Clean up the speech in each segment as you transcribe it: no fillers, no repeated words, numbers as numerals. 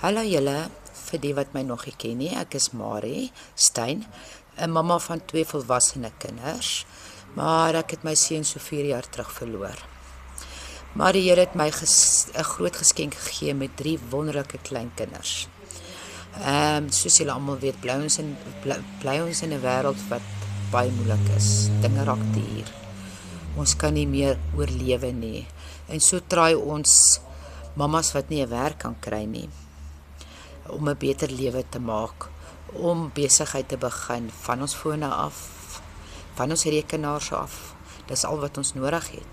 Hallo julle, vir die wat my nog nie ken nie, ek is Marie Stein, 'n mamma van 2 volwassene kinders, maar ek het my seun so 4 jaar terug verloor. Maar die Here het my 'n groot geskenk gegee met 3 wonderlike kleinkinders. Soos julle almal weet, bly ons in 'n wêreld wat baie moeilik is. Dinge raak duur. Ons kan nie meer oorlewe nie. En so traai ons mammas wat nie 'n werk kan kry nie, om 'n beter lewe te maak, om besigheid te begin van ons fone af, van ons rekenaars af. Dis al wat ons nodig het.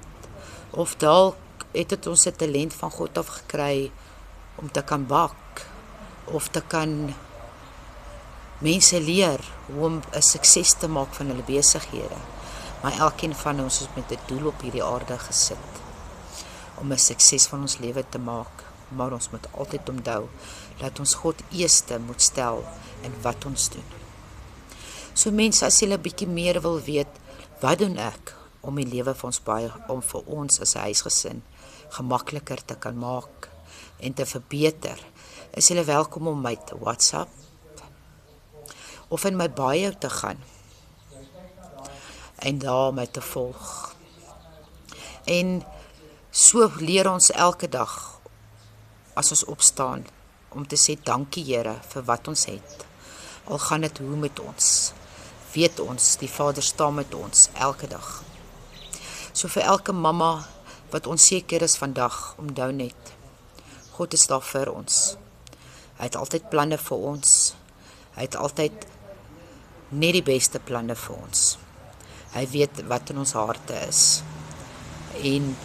Of dalk het dit ons 'n talent van God af gekry om te kan bak, of te kan mense leer hoe om 'n sukses te maak van hulle besighede. Maar elkeen van ons is met 'n doel op hierdie aarde gesit, om 'n sukses van ons lewe te maak. Maar ons moet altyd onthou dat ons God eerste moet stel in wat ons doen. So mense, as julle 'n bietjie meer wil weet, wat doen ek om die lewe om vir ons as 'n huisgesin gemakliker te kan maak en te verbeter, is julle welkom om my te WhatsApp of in my bio te gaan en daar my te volg. En so leer ons elke dag as ons opstaan, om te sê dankie Here vir wat ons het. Al gaan dit hoe met ons, weet ons, die Vader staan met ons elke dag. So vir elke mamma wat onseker is vandag, onthou net, God is daar vir ons. Hy het altyd planne vir ons. Hy het altyd net die beste planne vir ons. Hy weet wat in ons harte is en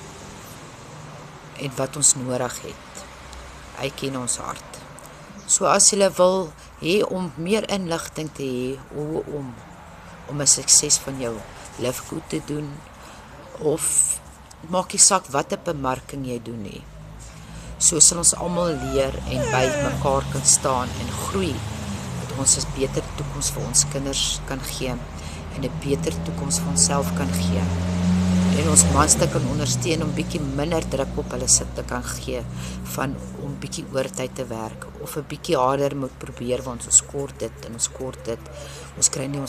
wat ons nodig het. Hy ken ons hart. So as jy wil hê om meer inligting te hê hoe om 'n sukses van jou liefgoed te doen, of maak nie saak wat 'n bemarking jy doen nie. So sal ons almal leer en by mekaar kan staan en groei, dat ons 'n beter toekoms vir ons kinders kan gee en 'n beter toekoms vir onsself kan gee. En ons mans te kan ondersteun om bietjie minder druk op hulle sit te kan gee van om bietjie oortyd te werk of 'n bietjie harder moet probeer want ons kort dit en ons kort dit. Ons kry nie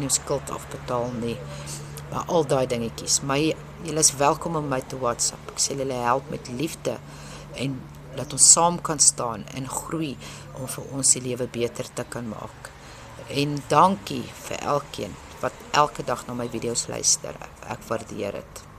ons skuld afbetaal nie. Maar al daai dingetjies. Maar julle is welkom om my te WhatsApp. Ek sê julle help met liefde en dat ons saam kan staan en groei om vir ons die lewe beter te kan maak. En dankie vir elkeen wat elke dag na my video's luister. Ek waardeer dit.